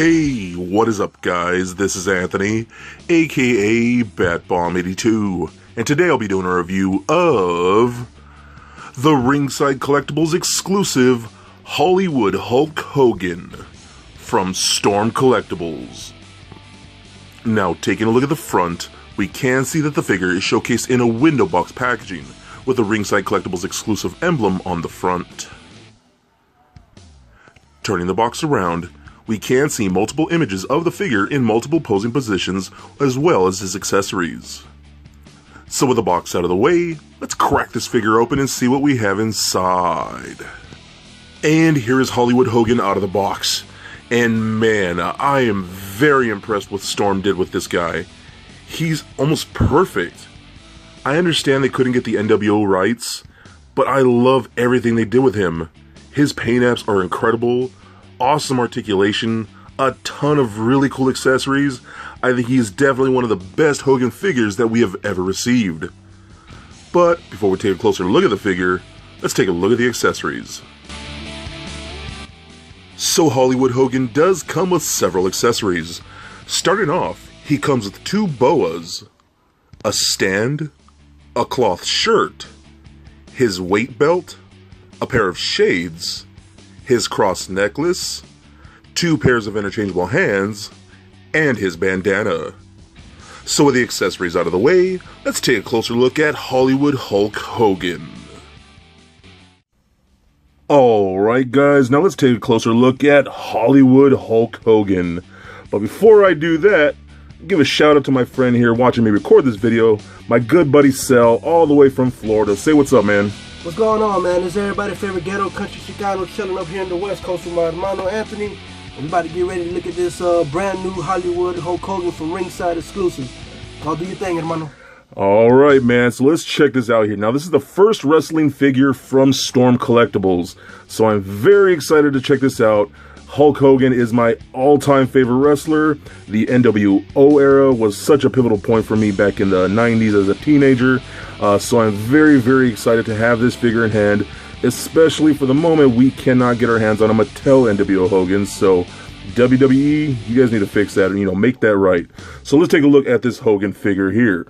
Hey, what is up guys? This is Anthony, aka BatBomb82, and today I'll be doing a review of the Ringside Collectibles exclusive Hollywood Hulk Hogan from Storm Collectibles. Now, taking a look at the front, we can see that the figure is showcased in a window box packaging with the Ringside Collectibles exclusive emblem on the front. Turning the box around, we can see multiple images of the figure in multiple posing positions, as well as his accessories. So with the box out of the way, let's crack this figure open and see what we have inside. And here is Hollywood Hogan out of the box. And man, I am very impressed with what Storm did with this guy. He's almost perfect. I understand they couldn't get the NWO rights, but I love everything they did with him. His paint apps are incredible. Awesome articulation, a ton of really cool accessories. I think he is definitely one of the best Hogan figures that we have ever received. But before we take a closer look at the figure, let's take a look at the accessories. So Hollywood Hogan does come with several accessories. Starting off, he comes with two boas, a stand, a cloth shirt, his weight belt, a pair of shades, his cross necklace, two pairs of interchangeable hands, and his bandana. So with the accessories out of the way, let's take a closer look at Hollywood Hulk Hogan. Alright guys, now let's take a closer look at Hollywood Hulk Hogan. But before I do that, give a shout out to my friend here watching me record this video, my good buddy Sal, all the way from Florida. Say what's up, man. What's going on, man? It's everybody's favorite ghetto country Chicano chilling up here in the West Coast with my hermano Anthony. And we about to get ready to look at this brand new Hollywood Hulk Hogan from Ringside exclusive. I'll do your thing, hermano. Alright, man, so let's check this out here. Now, this is the first wrestling figure from Storm Collectibles, so I'm very excited to check this out. Hulk Hogan is my all-time favorite wrestler. The NWO era was such a pivotal point for me back in the 90s as a teenager. So I'm very, very excited to have this figure in hand, especially for the moment we cannot get our hands on a Mattel NWO Hogan. So WWE, you guys need to fix that and, make that right. So let's take a look at this Hogan figure here.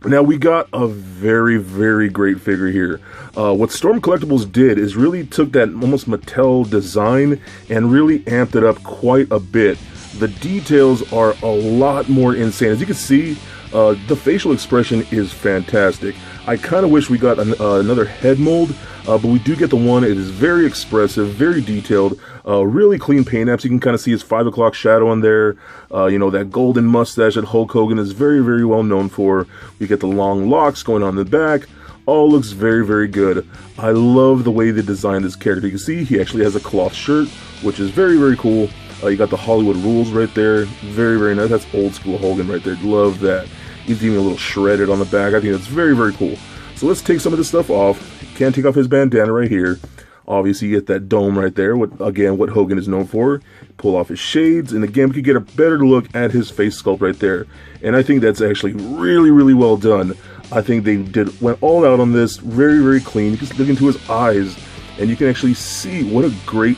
Now, we got a very, very great figure here. What Storm Collectibles did is really took that almost Mattel design and really amped it up quite a bit. The details are a lot more insane. As you can see, the facial expression is fantastic. I kind of wish we got another head mold, but we do get the one. It is very expressive, very detailed, really clean paint apps. You can kind of see his 5 o'clock shadow on there. That golden mustache that Hulk Hogan is very, very well known for. We get the long locks going on in the back. All looks very, very good. I love the way they designed this character. You can see he actually has a cloth shirt, which is very, very cool. You got the Hollywood rules right there. Very, very nice. That's old school Hogan right there. Love that. He's even a little shredded on the back. I think that's very, very cool. So let's take some of this stuff off. Can't take off his bandana right here. Obviously, you get that dome right there, what Hogan is known for. Pull off his shades, and again, we could get a better look at his face sculpt right there. And I think that's actually really, really well done. I think they went all out on this, very, very clean. You can look into his eyes, and you can actually see what a great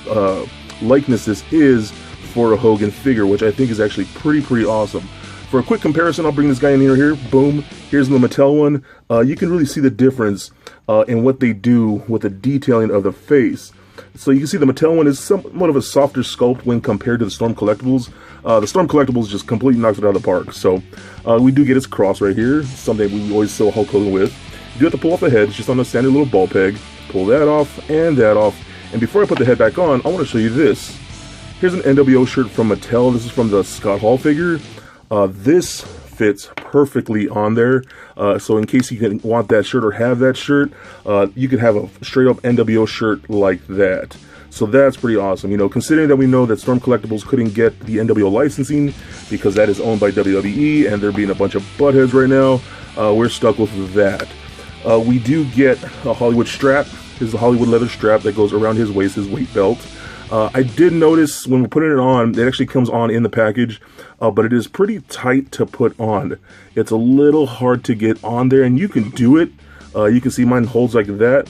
likeness this is for a Hogan figure, which I think is actually pretty awesome. For a quick comparison, I'll bring this guy in here. Boom. Here's the Mattel one. You can really see the difference in what they do with the detailing of the face. So you can see the Mattel one is somewhat of a softer sculpt when compared to the Storm Collectibles. The Storm Collectibles just completely knocks it out of the park. So we do get his cross right here, something we always saw Hulk Hogan with. You do have to pull off the head. It's just on a standard little ball peg. Pull that off and that off. And before I put the head back on, I want to show you this. Here's an NWO shirt from Mattel. This is from the Scott Hall figure. This fits perfectly on there, so in case you want that shirt or have that shirt, you could have a straight up NWO shirt like that. So that's pretty awesome, considering that we know that Storm Collectibles couldn't get the NWO licensing because that is owned by WWE and they're being a bunch of buttheads right now. We're stuck with that. We do get a Hollywood strap. This is the Hollywood leather strap that goes around his waist, his weight belt. I did notice when we're putting it on, it actually comes on in the package, but it is pretty tight to put on. It's a little hard to get on there, and you can do it. You can see mine holds like that.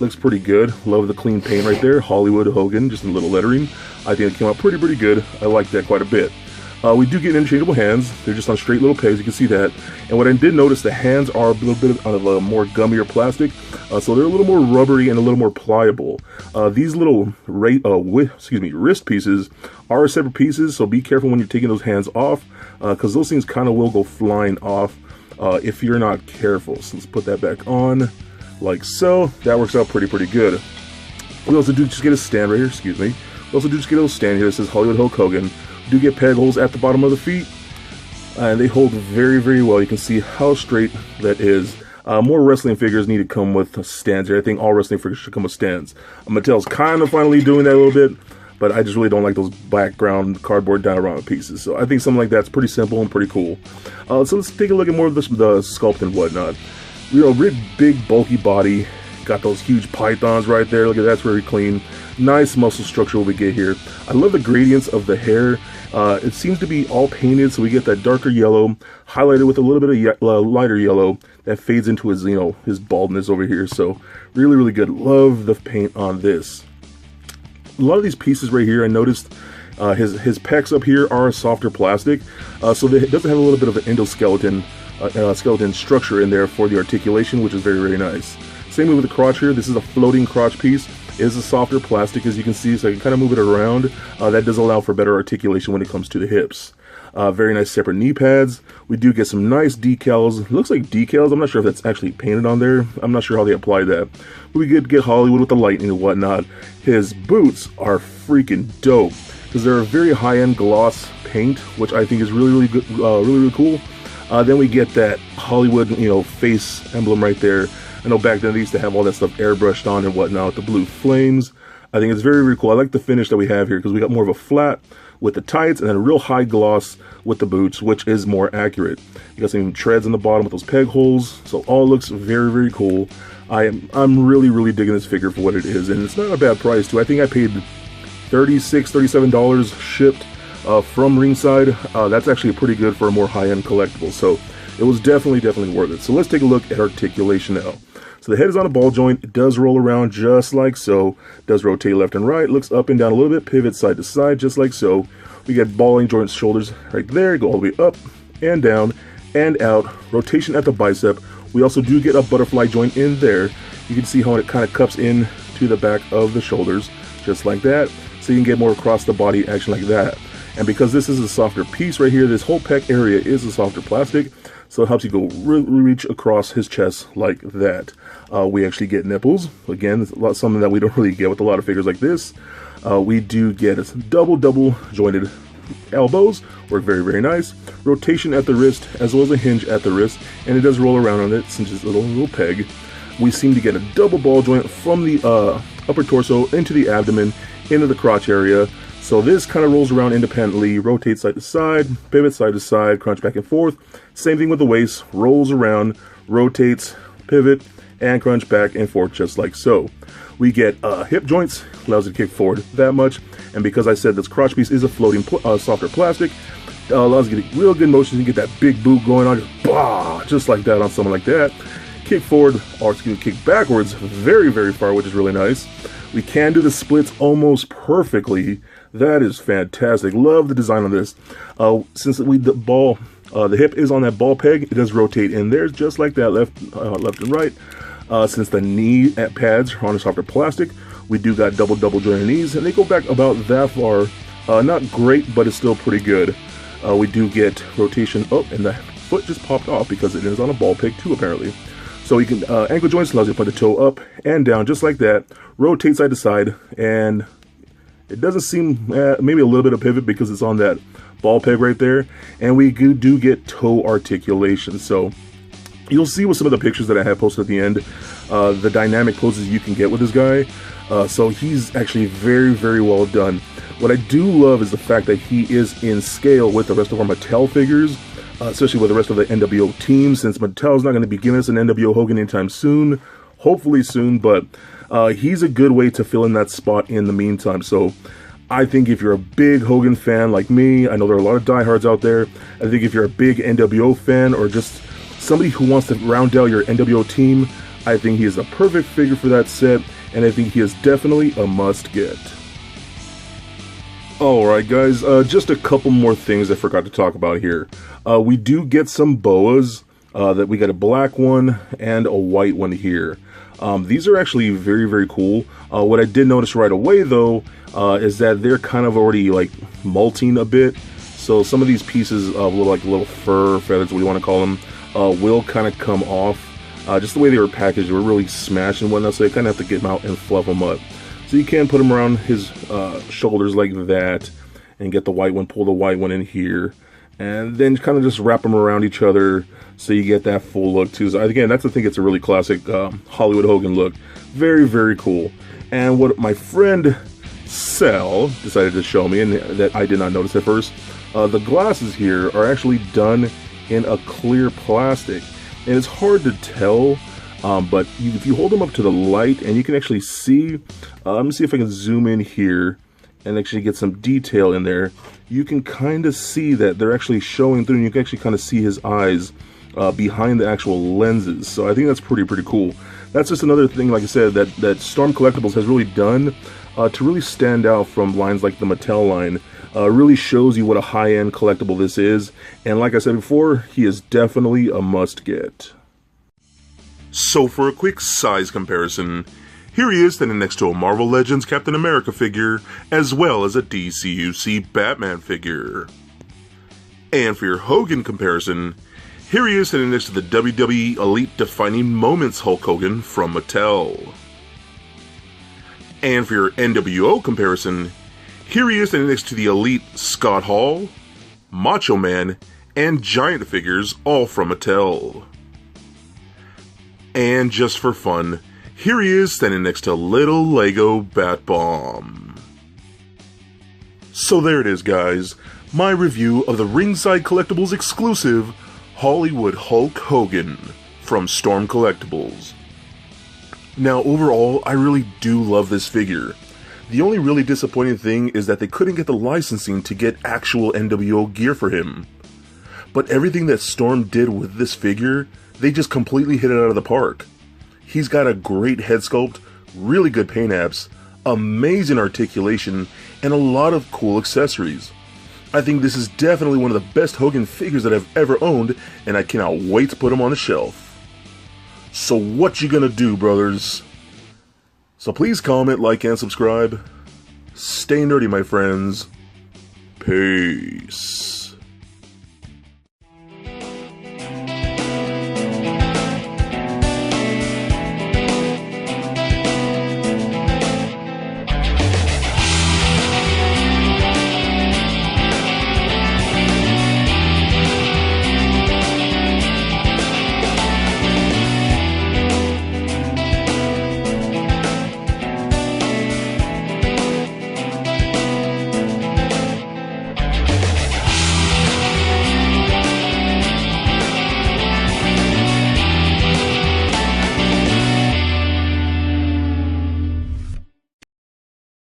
Looks pretty good. Love the clean paint right there. Hollywood Hogan, just in little lettering. I think it came out pretty good. I like that quite a bit. We do get interchangeable hands. They're just on straight little pegs. You can see that. And what I did notice, the hands are a little bit of a more gummier plastic, so they're a little more rubbery and a little more pliable. These little wrist pieces are separate pieces, so be careful when you're taking those hands off, because those things kind of will go flying off if you're not careful. So let's put that back on, like so. That works out pretty good. We also do just get a stand right here. Excuse me. We also do just get a little stand here that says Hollywood Hulk Hogan. Do get peg holes at the bottom of the feet, and they hold very well. You can see how straight that is. More wrestling figures need to come with stands here. I think all wrestling figures should come with stands. Mattel's kind of finally doing that a little bit, but I just really don't like those background cardboard diorama pieces. So I think something like that's pretty simple and pretty cool. So let's take a look at more of the sculpt and whatnot. Really big, bulky body. Got those huge pythons right there. Look at that, that's very clean. Nice muscle structure what we get here. I love the gradients of the hair. It seems to be all painted, so we get that darker yellow highlighted with a little bit of lighter yellow that fades into his, his baldness over here. So really good. Love the paint on this. A lot of these pieces right here, I noticed his pecs up here are softer plastic, so it doesn't have a little bit of an endoskeleton skeleton structure in there for the articulation, which is very nice. Same with the crotch here. This is a floating crotch piece. It is a softer plastic, as you can see, so I can kind of move it around. That does allow for better articulation when it comes to the hips. Very nice separate knee pads. We do get some nice decals. It looks like decals. I'm not sure if that's actually painted on there. I'm not sure how they apply that. But we did get Hollywood with the lightning and whatnot. His boots are freaking dope because they're a very high-end gloss paint, which I think is really good, really cool. Then we get that Hollywood, face emblem right there. I know back then they used to have all that stuff airbrushed on and whatnot, the blue flames. I think it's very cool. I like the finish that we have here because we got more of a flat with the tights and then a real high gloss with the boots, which is more accurate. You got some treads on the bottom with those peg holes, so all looks very cool. I'm really digging this figure for what it is, and it's not a bad price too. I think I paid $37 shipped from Ringside. That's actually pretty good for a more high-end collectible, so it was definitely worth it. So let's take a look at articulation now. So the head is on a ball joint. It does roll around just like so. Does rotate left and right. Looks up and down a little bit. Pivot side to side just like so. We get balling joints, shoulders right there. Go all the way up and down and out. Rotation at the bicep. We also do get a butterfly joint in there. You can see how it kind of cups in to the back of the shoulders just like that. So you can get more across the body action like that. And because this is a softer piece right here, this whole pec area is a softer plastic. So it helps you go reach across his chest like that. We actually get nipples. Again, it's something that we don't really get with a lot of figures like this. We do get a double jointed elbows. Work very nice. Rotation at the wrist as well as a hinge at the wrist. And it does roll around on it since it's a little peg. We seem to get a double ball joint from the upper torso into the abdomen, into the crotch area. So this kind of rolls around independently, rotates side to side, pivot side to side, crunch back and forth. Same thing with the waist, rolls around, rotates, pivot, and crunch back and forth just like so. We get hip joints, allows it to kick forward that much. And because I said this crotch piece is a floating softer plastic, allows you to get real good motions and get that big boot going on, just like that on someone like that. Kick forward, or excuse me, kick backwards very far, which is really nice. We can do the splits almost perfectly. That is fantastic. Love the design on this. Since the hip is on that ball peg, it does rotate in there just like that, left and right. Since the knee pads are on a softer plastic, we do got double jointed knees, and they go back about that far. Not great, but it's still pretty good. We do get rotation. Oh, and the foot just popped off because it is on a ball peg too, apparently. So you can ankle joints allows you to put the toe up and down just like that. Rotate side to side, and it doesn't seem maybe a little bit of pivot because it's on that ball peg right there. And we do get toe articulation. So you'll see with some of the pictures that I have posted at the end, the dynamic poses you can get with this guy. So he's actually very well done. What I do love is the fact that he is in scale with the rest of our Mattel figures, especially with the rest of the NWO team, since Mattel's not going to be giving us an NWO Hogan anytime soon. Hopefully soon, but he's a good way to fill in that spot in the meantime. So I think if you're a big Hogan fan like me, I know there are a lot of diehards out there. I think if you're a big NWO fan or just somebody who wants to round out your NWO team, I think he is a perfect figure for that set, and I think he is definitely a must-get. Alright guys, just a couple more things I forgot to talk about here. We do get some Boas, that we got a black one and a white one here. These are actually very, very cool. What I did notice right away though, is that they're kind of already like molting a bit. So some of these pieces of little fur, feathers, what you want to call them, will kind of come off. Just the way they were packaged, they were really smashed and whatnot, so you kind of have to get them out and fluff them up. So you can put them around his shoulders like that, and get the white one, pull the white one in here, and then kind of just wrap them around each other so you get that full look too. So again, that's, I think it's a really classic Hollywood Hogan look. Very, very cool. And what my friend Sal decided to show me, and that I did not notice at first, the glasses here are actually done in a clear plastic. And it's hard to tell, but if you hold them up to the light and you can actually see, let me see if I can zoom in here and actually get some detail in there. You can kind of see that they're actually showing through, and you can actually kind of see his eyes behind the actual lenses. So I think that's pretty cool. That's just another thing, like I said, that Storm Collectibles has really done to really stand out from lines like the Mattel line. Really shows you what a high-end collectible this is, and like I said before, he is definitely a must-get. So for a quick size comparison, here he is standing next to a Marvel Legends Captain America figure, as well as a DCUC Batman figure. And for your Hogan comparison, here he is standing next to the WWE Elite Defining Moments Hulk Hogan from Mattel. And for your NWO comparison, here he is standing next to the Elite Scott Hall, Macho Man, and Giant figures, all from Mattel. And just for fun, here he is standing next to Little Lego Bat Bomb. So there it is guys, my review of the Ringside Collectibles exclusive Hollywood Hulk Hogan from Storm Collectibles. Now overall, I really do love this figure. The only really disappointing thing is that they couldn't get the licensing to get actual NWO gear for him. But everything that Storm did with this figure, they just completely hit it out of the park. He's got a great head sculpt, really good paint apps, amazing articulation, and a lot of cool accessories. I think this is definitely one of the best Hogan figures that I've ever owned, and I cannot wait to put him on the shelf. So what you gonna do, brothers? So please comment, like, and subscribe. Stay nerdy, my friends. Peace.